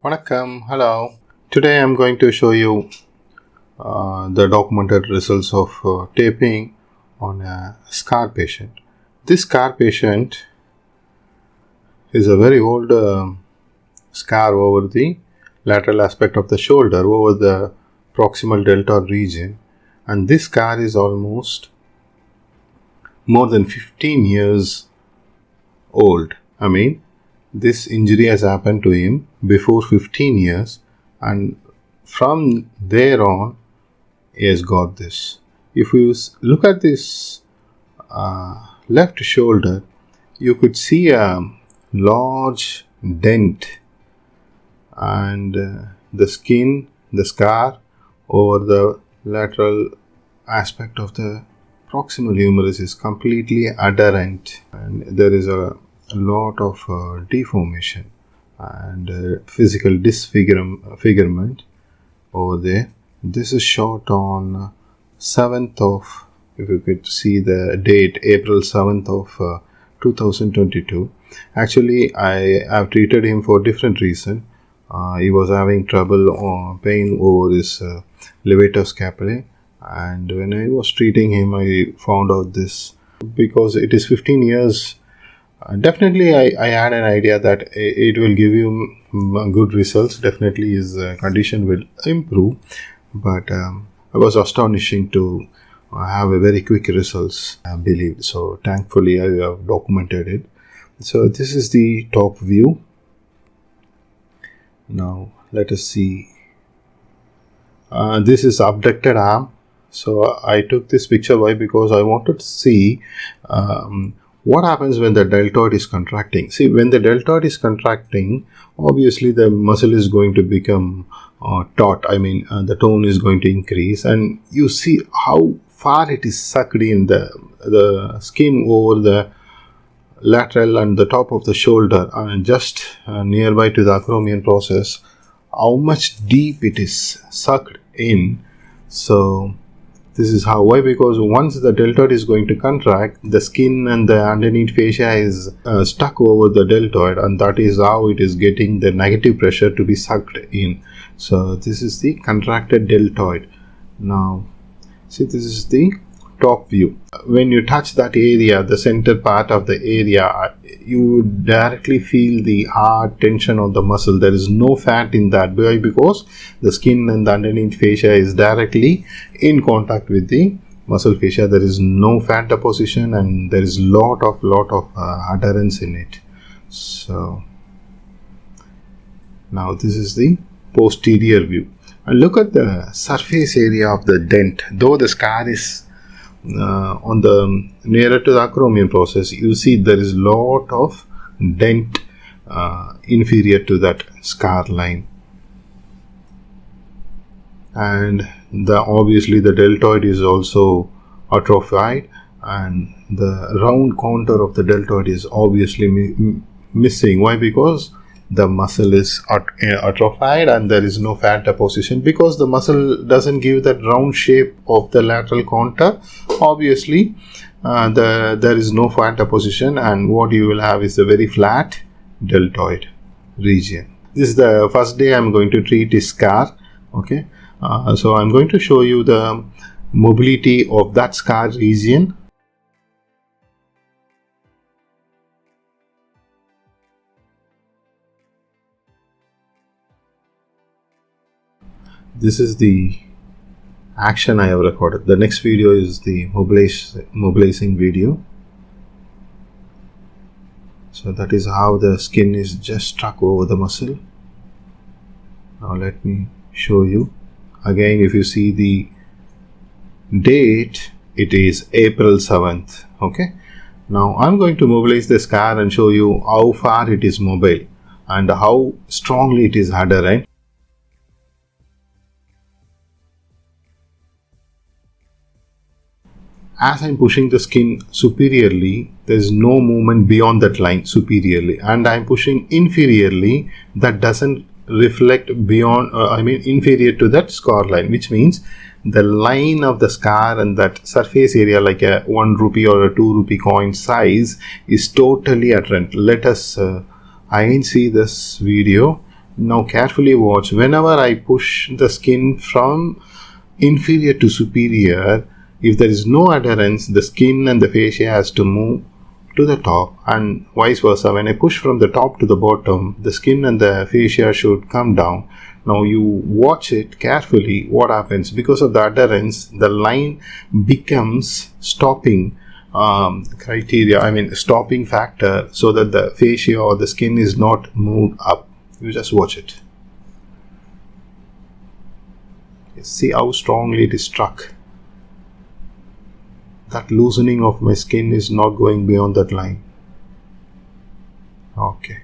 Vanakkam, hello. Today I'm going to show you the documented results of taping on a scar patient. This scar patient is a very old scar over the lateral aspect of the shoulder, over the proximal deltoid region, and this scar is almost more than 15 years old. This injury has happened to him before 15 years, and from there on he has got this. If you look at this left shoulder, you could see a large dent, and the skin, the scar over the lateral aspect of the proximal humerus is completely adherent, and there is a lot of deformation and physical disfigurement over there. This is shot on 7th of, if you could see the date, April 7th of 2022. Actually, I have treated him for different reason. He was having trouble or pain over his levator scapulae, and when I was treating him, I found out this. Because it is 15 years, definitely I had an idea that it will give you good results. Definitely his condition will improve, but I was astonishing to have a very quick results, I believe. So thankfully I have documented it. So this is the top view. Now let us see. This is abducted arm. So I took this picture. Why? Because I wanted to see what happens when the deltoid is contracting. See, when the deltoid is contracting, obviously the muscle is going to become taut. The tone is going to increase, and you see how far it is sucked in the skin over the lateral and the top of the shoulder, and just nearby to the acromion process, how much deep it is sucked in. So this is how. Why? Because once the deltoid is going to contract, the skin and the underneath fascia is stuck over the deltoid, and that is how it is getting the negative pressure to be sucked in. So this is the contracted deltoid. Now see, this is the top view. When you touch that area, the center part of the area, you directly feel the hard tension on the muscle. There is no fat in that. Why? Because the skin and the underneath fascia is directly in contact with the muscle fascia. There is no fat deposition, and there is lot of adherence in it. So now this is the posterior view, and look at the surface area of the dent. Though the scar is on the nearer to the acromion process, you see there is lot of dent inferior to that scar line, and obviously the deltoid is also atrophied, and the round contour of the deltoid is obviously missing. Why? Because the muscle is atrophied and there is no fat deposition. Because the muscle doesn't give that round shape of the lateral contour, obviously there is no fat deposition, and what you will have is a very flat deltoid region. This is the first day I'm going to treat this scar. Okay, so I'm going to show you the mobility of that scar region. This is the action I have recorded. The next video is the mobilizing video. So that is how the skin is just stuck over the muscle. Now let me show you. Again, if you see the date, it is April 7th. Okay. Now I'm going to mobilize the scar and show you how far it is mobile and how strongly it is adherent. As I'm pushing the skin superiorly, there is no movement beyond that line superiorly, and I'm pushing inferiorly, that doesn't reflect beyond inferior to that scar line, which means the line of the scar and that surface area, like a 1 rupee or a 2 rupee coin size, is totally adherent. Let us again see this video. Now carefully watch. Whenever I push the skin from inferior to superior, if there is no adherence, the skin and the fascia has to move to the top, and vice versa. When I push from the top to the bottom, the skin and the fascia should come down. Now you watch it carefully. What happens? Because of the adherence, the line becomes stopping criteria, stopping factor, so that the fascia or the skin is not moved up. You just watch it. See how strongly it is struck. That loosening of my skin is not going beyond that line. Okay.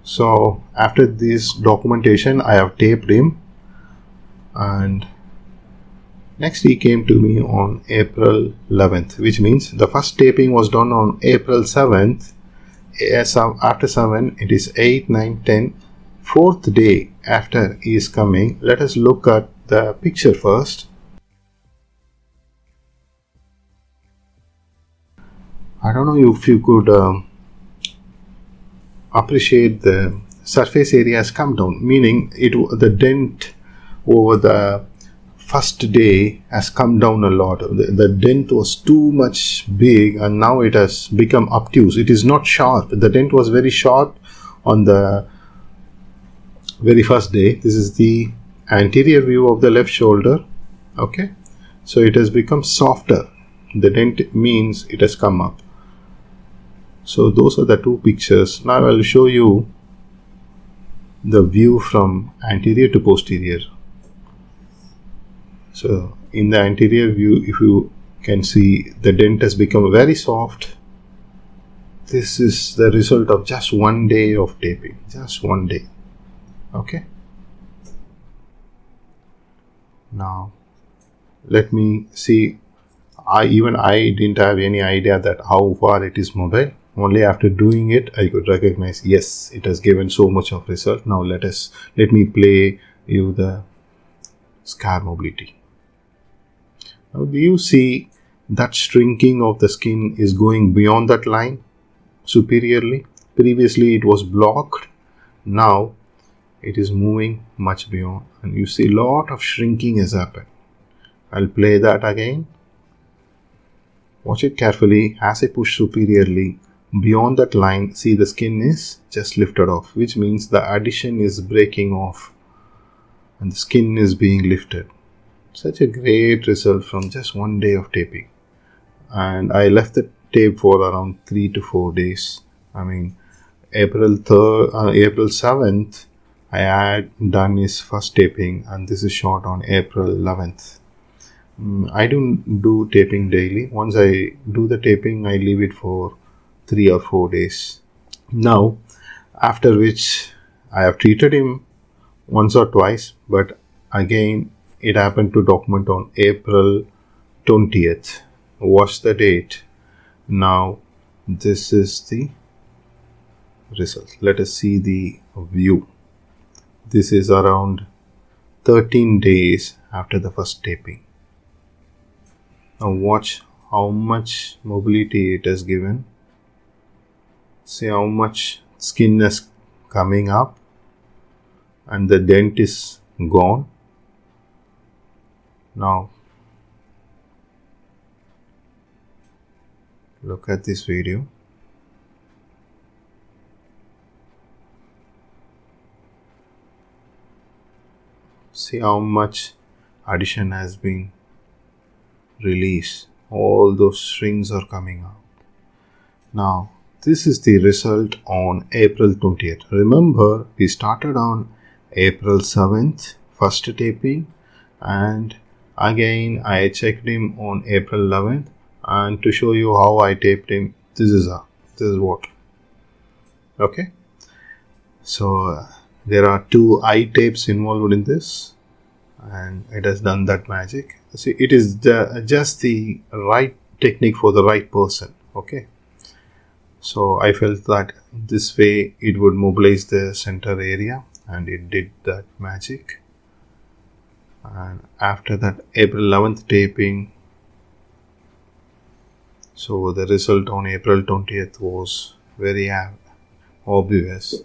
So after this documentation, I have taped him, and next he came to me on April 11th, which means the first taping was done on April 7th. After 7, it is 8, 9, 10. Fourth day after he is coming, let us look at the picture first. I don't know if you could appreciate the surface area has come down, meaning the dent over the first day has come down a lot. The dent was too much big, and now it has become obtuse. It is not sharp. The dent was very sharp on the very first day. This is the anterior view of the left shoulder. Okay, so it has become softer. The dent means it has come up. So those are the two pictures. Now I will show you the view from anterior to posterior. So in the anterior view, if you can see, the dent has become very soft. This is the result of just 1 day of taping. Just 1 day. Okay. Now let me see. I didn't have any idea that how far it is mobile. Only after doing it, I could recognize, yes, it has given so much of result. Now let me play you the scar mobility. Now do you see that shrinking of the skin is going beyond that line superiorly? Previously it was blocked. Now it is moving much beyond, and you see a lot of shrinking has happened. I'll play that again. Watch it carefully. As I push superiorly beyond that line, see the skin is just lifted off, which means the adhesion is breaking off and the skin is being lifted. Such a great result from just 1 day of taping. And I left the tape for around 3 to 4 days. April 7th, I had done his first taping, and this is shot on April 11th. I don't do taping daily. Once I do the taping, I leave it for 3 or 4 days. Now, after which I have treated him once or twice, but again it happened to document on April 20th. Watch the date. Now this is the result. Let us see the view. This is around 13 days after the first taping. Now watch how much mobility it has given. See how much skin is coming up and the dent is gone. Now look at this video. See how much adhesion has been released. All those strings are coming out. Now this is the result on April 20th. Remember, we started on April 7th, first taping, and again I checked him on April 11th, and to show you how I taped him, this is what. Okay, so there are 2 eye tapes involved in this, and it has done that magic. See, it is just the right technique for the right person. Okay, so I felt that this way it would mobilize the center area and it did that magic. And after that April 11th taping, so the result on April 20th was very obvious.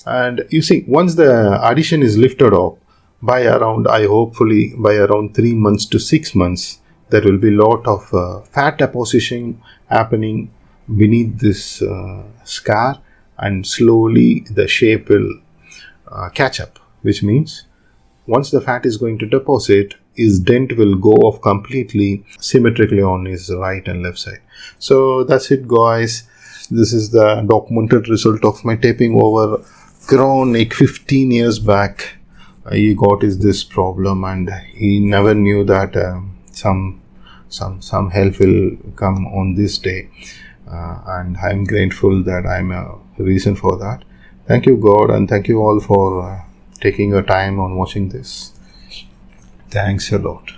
And you see, once the addition is lifted off, by around, I hopefully by around 3 months to 6 months, there will be lot of fat deposition happening beneath this scar, and slowly the shape will catch up, which means once the fat is going to deposit, his dent will go off completely symmetrically on his right and left side. So that's it, guys. This is the documented result of my taping over chronic 15 years back. He got this problem, and he never knew that some help will come on this day. And I'm grateful that I'm a reason for that. Thank you, God, and thank you all for taking your time on watching this. Thanks a lot.